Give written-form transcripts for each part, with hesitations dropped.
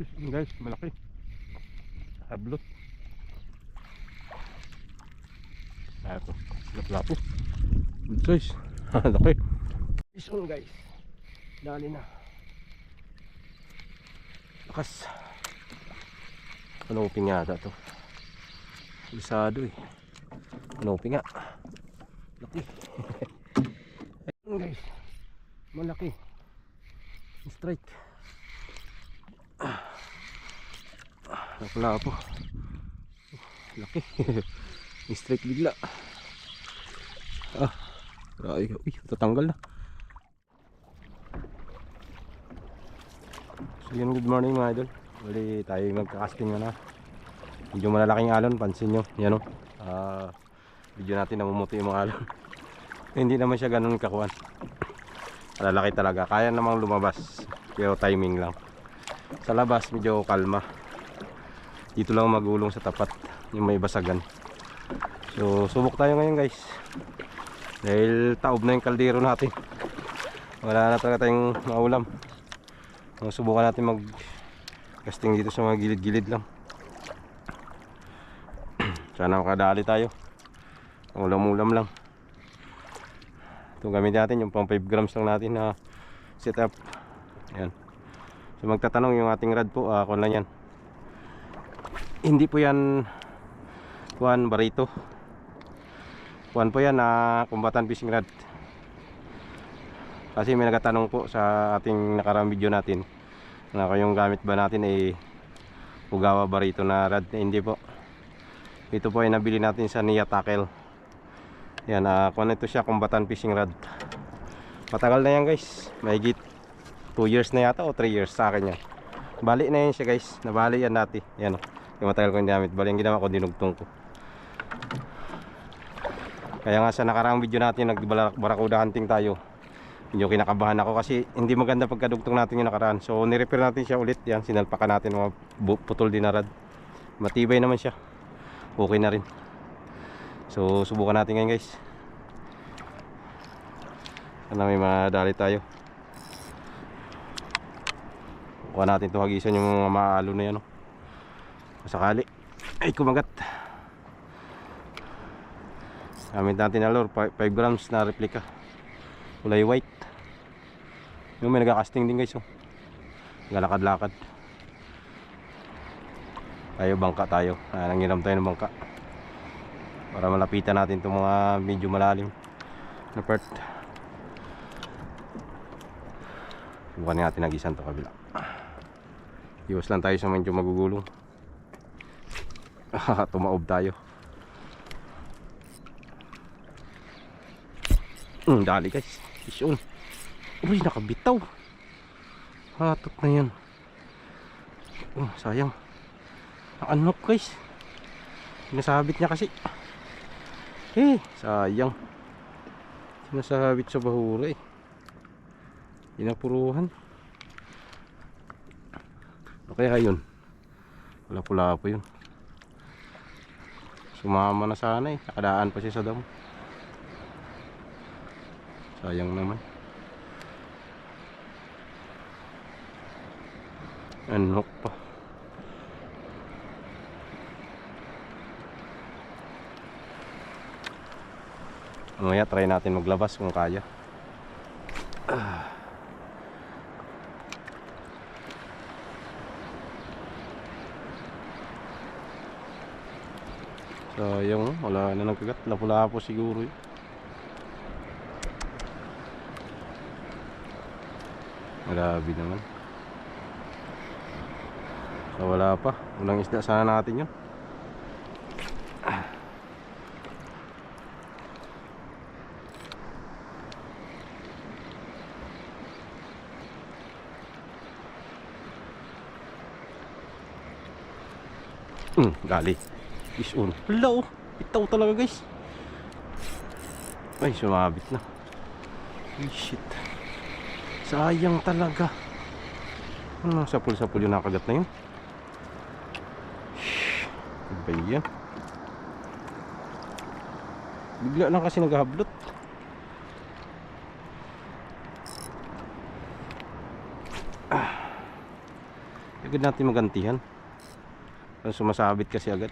Guys, malaki. Hablot. Ito, lapo. Good size. Laki. This one guys. Dali na. Lakas. Kanoping yata to. Isado eh. Kanoping nga. Laki. Ayun guys. Malaki. Strike. Lapo. Laki. Strike bigla. Uy, tatanggal na. So yun, good morning mga idol. Bali tayo magkakasting na. Medyo malalaking alon, pansin nyo. Yan o. Video natin namumuti yung mga alon. Hindi naman siya ganun kakuan. Malalaki talaga. Kaya namang lumabas. Pero timing lang. Sa labas medyo kalma. Dito lang magulong sa tapat. Yung may basagan. So subok tayo ngayon guys. Dahil taob na yung kaldero natin. Wala na talaga tayong maulam. Subukan natin mag casting dito sa mga gilid-gilid lang. Sana makadali tayo. Ulam-ulam lang. Ito gamitin natin yung pang 5 grams lang natin na setup. Ayan. So magtatanong yung ating rad po, kung lang yan. Hindi po yan kuan barito. Kuan po yan na kumbatan fishing rod. Kasi may nagtatanong po sa ating nakarang video natin na yung gamit ba natin ay Ugawa barito na rod. Hindi po. Ito po ay nabili natin sa Nia Tackle. Yan, kung ito siya kumbatan fishing rod. Matagal na yan guys. Mahigit 2 years na yata o 3 years sa akin yan. Bali na yan siya guys. Nabali yan dati. Yan o. Yung matagal ko yung gamit. Bali yung ginawa ko, dinugtong ko. Kaya nga sa nakaraang video natin nagbarakuda hunting tayo. Medyo kinakabahan ako kasi hindi maganda pagkadugtong natin yung nakaraan. So ni-repair natin siya ulit. Yan, sinalpakan natin mga putol din na rod. Matibay naman siya. Okay na rin. So subukan natin ngayon guys. Sana may madali tayo. Kuha natin ito, hagisan yung mga maalo na yan no? Masakali ay kumagat. Gamit natin na lure 5 grams na replica. Kulay white. Yung may nagkakasting din guys oh. Galakad-lakad. Tayo bangka tayo. Nangiram tayo ng bangka para malapitan natin itong mga medyo malalim na part. Subukan natin nagisan to kabila. Iwas lang tayo sa medyo magugulong. Tumaob tayo. Dali guys. Fish on. Uy, nakabitaw. Hatot na yan. Sayang. Nakanok guys. Sinasabit niya kasi. Sayang. Sinasabit sa bahura eh. Pinapuruhan. Okay yun. Wala-pula po yun. Sumama na sana eh. Nakadaan pa siya sa damo. Sayang naman. Anok pa. Mamaya try natin maglabas kung kaya. Sayang, wala na nagkagat. Lapula po siguro yun. Grabe naman. So wala pa. Unang isda sana natin yun. Gali. Fish on. Hello. Itaw talaga guys. Ay, sumabit na. Ay, shit. Sayang talaga. Ano, sapul-sapul yung nakagat na yun. Ano ba yan? Bigla lang kasi naghahablot. Agad natin magantihan. Ang sumasabit kasi agad.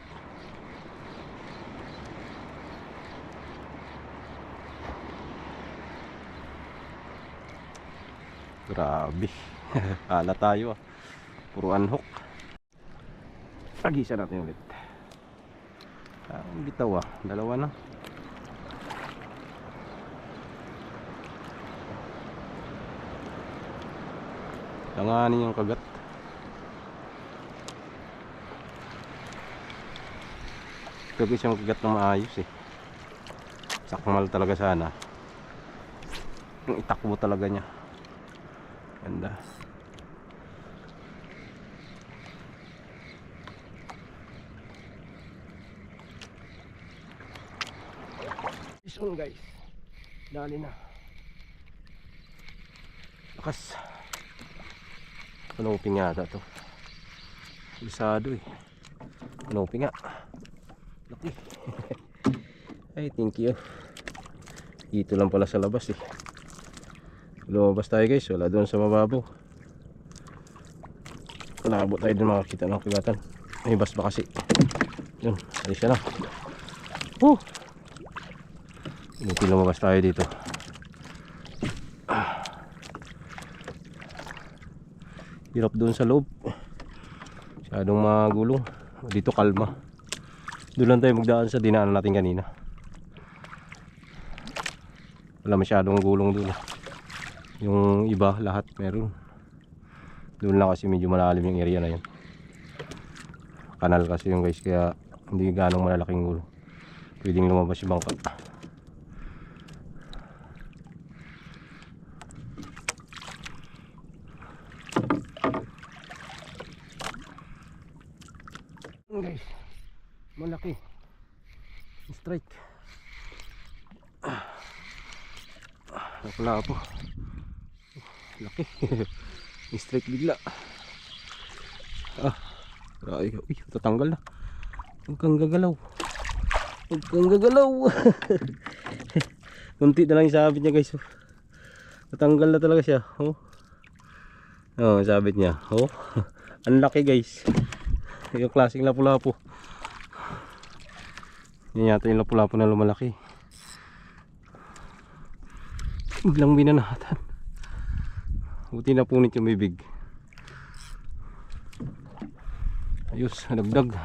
Grabe. Hala tayo ah. Puro unhook. Agisa natin ulit. Ang bitaw ah. Dalawa na. Langanin yung kagat. Pwede siyang kagat na maayos eh. Sakmal talaga sana. Yung itakbo talaga niya. Ganda. This one guys. Dali na. Lakas. Panoping yata to. Isado eh. Panoping nga. Laki. Ay, thank you. Dito lang pala sa labas eh. Lumabas tayo guys. Wala doon sa mababaw. Naabot tayo doon makakita ng kagatan. May bas ba kasi. Yun. Ay siya na. Hindi lumabas tayo dito. Hirap doon sa loob. Masyadong magulong. Dito kalma. Doon lang tayo magdaan sa dinaanan natin kanina. Wala masyadong gulong doon. Yung iba lahat meron. Doon lang kasi medyo malalim yung area na yun. Kanal kasi yung guys, kaya hindi ganong malalaking gulong. Pwedeng lumabas yung bangka. Guys, malaki strike. Wala po, laki. Strike bigla. Uy, tatanggal na. Huwag kang gagalaw. Huwag kang gagalaw. Kunti na lang yung sabit niya guys. Tatanggal na talaga siya. Sabit niya. Ang laki guys. Yung klaseng lapu-lapu. Yan yata yung lapu-lapu na lumalaki. Biglang binanatan. Buti na punit yung bibig. Ayos, dagdag.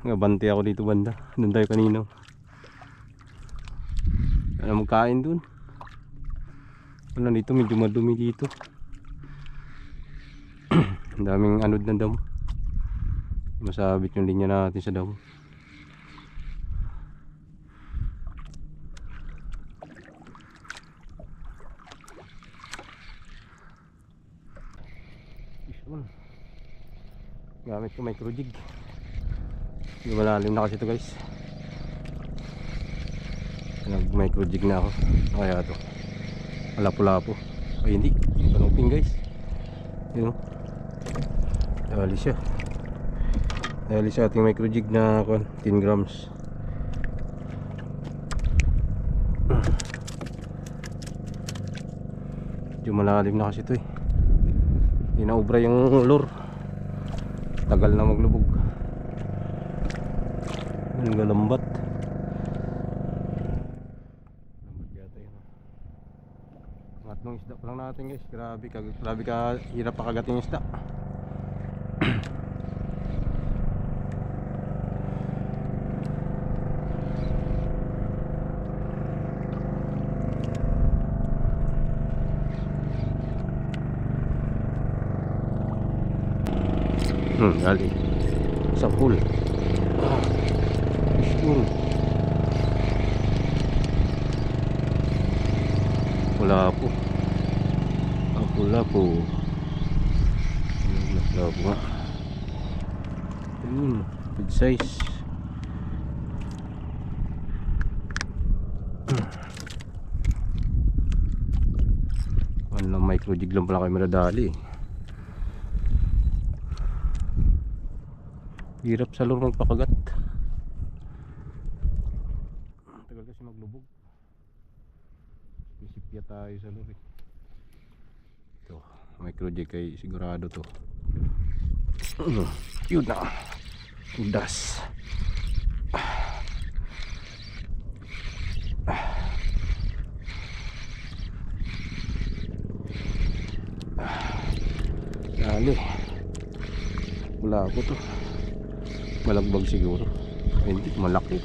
Nabante ako dito banda. Doon tayo kanina. Ano magkain dun? Ano dito, medyo madumi dito. Ang daming anod na damo. Masabit yung linya natin sa damo. Gamit ko micro jig. Hindi malalim na kasi ito guys. Nag micro jig na ako. Kaya ito lapu-lapu. Ay hindi, panuping guys. Yun o. Dali siya. Dali sa ating micro jig na 10 grams. Medyo malalim na kasi ito eh. Inaubra yung lure. Tagal na maglubog. Ang galambat. Lambat yata yun. Pangatlong isda pa lang natin guys. Grabe ka hirap pakagatin yung isda. Dali sa pool. Pool. Wala po. Wala po. Wala po nga. Good size. Walang micro jig lang pala kayo madadali. Hirap sa lure magpakagat. Tagal kasi maglubog. Isipya tayo sa lure. Ito, micro jig kay sigurado to. Yun na. Udas. Dali. Wala ako to. Malagbag siguro. Hindi, malaki.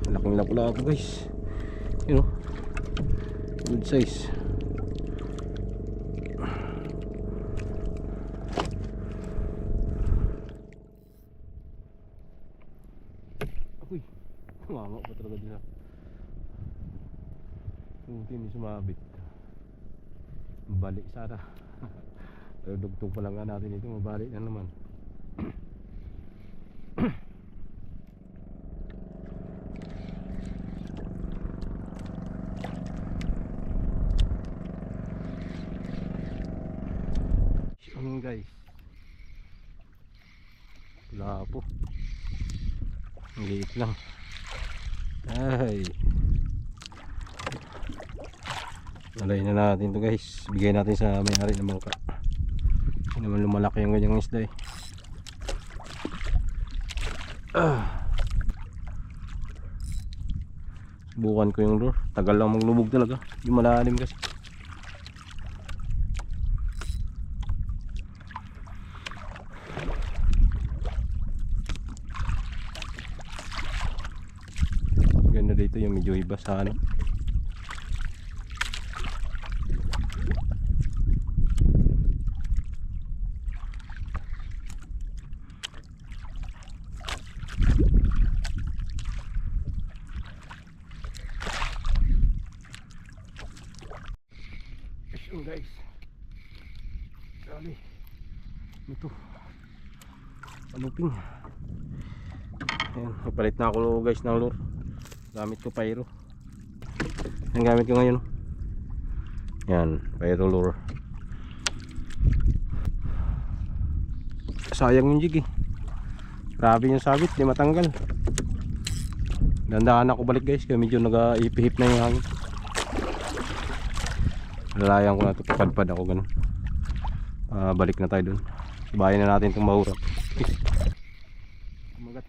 Malaking lapula ako guys. You know, good size. Uy, tumama pa talaga dito. Hindi sumabit. Balik sana. Pero dugtong pa lang nga natin ito, mabalik na naman. Yun guys, wala po, ang liit lang. Ay, nalay na natin to guys, bigay natin sa may-ari ng bangka. Hindi naman lumalaki yung ganyang isda eh. Subukan ko yung lure, tagal lang maglubog talaga, yung malalim kasi. Ganda dito yung medyo iba sa ano. Yun guys, dali ito paluping. Ayan, ipalit na ako guys ng lure. Gamit ko pyro. Ang gamit ko ngayon. Yan, pyro lure. Sayang yung jig eh. Grabe yung sabit, di matanggal. Dandahan ako balik guys, kaya medyo nag-ipihip na yung hangin. Lalayan ko na ito, papadpad ako ganun. Balik na tayo dun. Subayin na natin itong mahurap. Kumagat.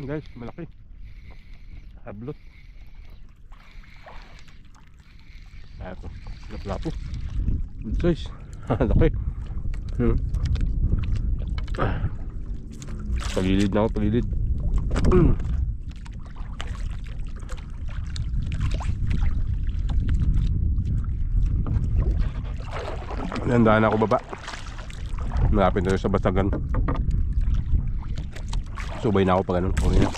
Guys, malaki. Hablot. Ito, lapo-lapo. Good size. Laki. Palilid na ako, palilid. Nandaan ako baba. Malapit na sa basagan. Subay na ako pa ganun. Okay na.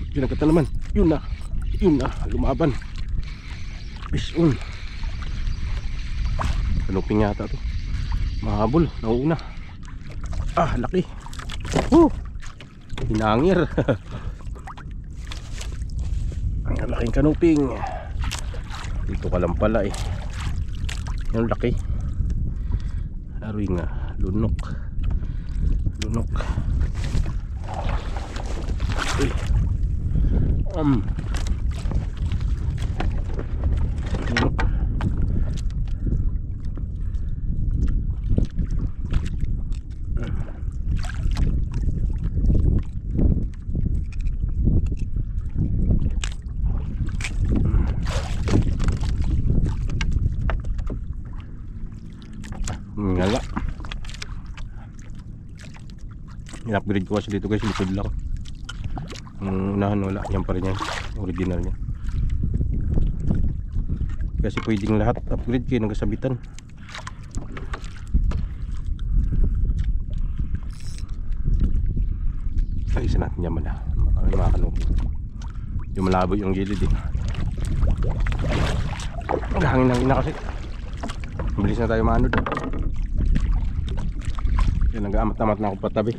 Pinagkata naman. Yun na. Yun na. Lumaban. Bisun. Kanuping yata to. Mahabol. Nauuna. Ah, laki. Hinangir. Ang laking kanuping. Dito ka lang pala eh. Yung laki. Aroy nga. Lunok. Lunok. Lunok. Ngala. In-upgrade ko kasi dito guys, likod lang. Unahan wala, yan pa rin yan. Original niya. kasi pwedeng lahat upgrade kayo ng kasabitan. Ayusin natin yan mala, may mga kanupin. Yung malabo yung gilid eh. Hangin na kasi. Mabilis na tayo maanod. Yan, nag-aamat-amat na ako patabi.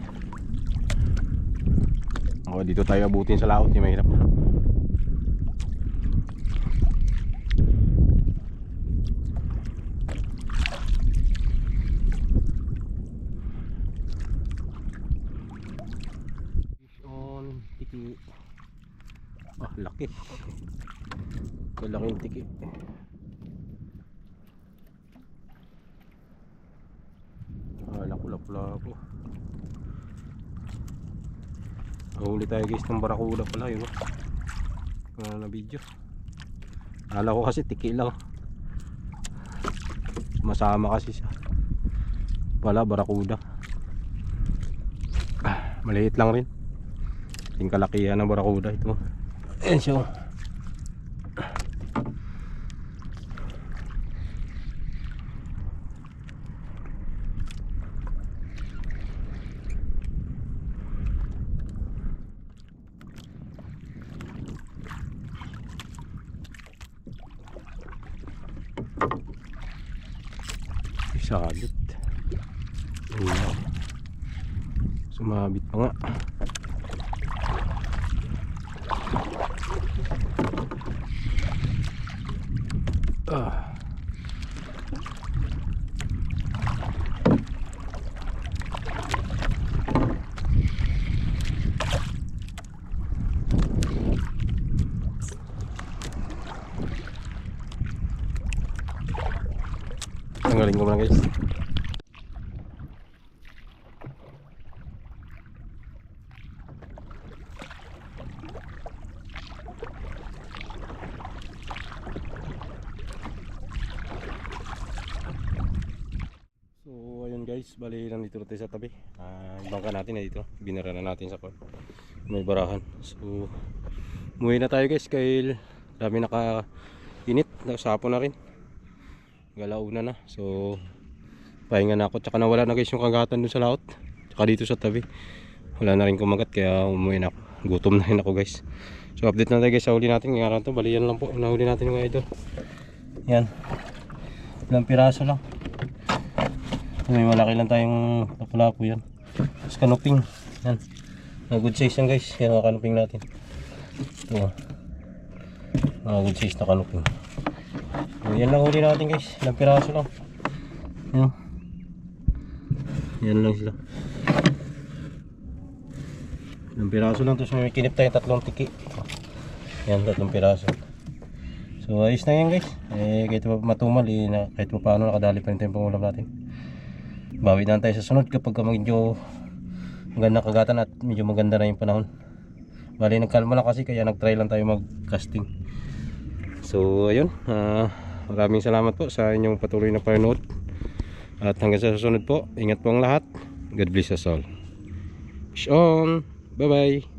O, dito tayo abutin sa laot, yung mahirap. Fish on tiki. Ah, laki. Malaki yung tiki. Lapu-lapu. Huli tayo guys ng barakuda pala yun. Na video. Akala ko kasi tiki lang. Masama kasi siya. Pala barakuda. Maliit lang rin. Yung kalakihan ng barakuda ito. Ayan siya. Sabit. Sumabit pa nga. Tanggalin ko muna guys. So ayun guys, bali nandito tayo sa tabi. Yung bangka natin na dito, binara na natin sa kon. May barahan. So umuwi na tayo guys, kay dami naka-init, nakasapo na rin. Galauna na. So pahinga na ako. Tsaka nawala na guys yung kagatan dun sa laot. Tsaka dito sa tabi wala na rin kumagat, kaya umuwi na ako. Gutom na rin ako guys. So update na tayo guys sa huli natin ngayong araw to. Bali yan lang po nahuli natin yung idol. Yan, ilang piraso lang. May malaki lang tayong lapu-lapu yan. Tapos kanuping yan, good size yan guys. Yan ang kanuping natin. Ito good size na kanuping. So, yan lang huli natin guys, ilang piraso lang. Yan lang sila. Ilang piraso lang. Tapos may kinip tayong tatlong tiki. Yan, tatlong piraso. So ayos na yan guys. Kahit matumal kahit pa paano nakadali pa rin tayong pangulam natin. Bawi na tayo sa sunod kapag medyo maganda kagatan at medyo maganda na yung panahon. Bali nagkalma lang kasi, kaya nagtry lang tayo mag casting. So ayun, maraming salamat po sa inyong patuloy na panonood. At hanggang sa susunod po, ingat po ang lahat. God bless us all. Fish on. Bye bye.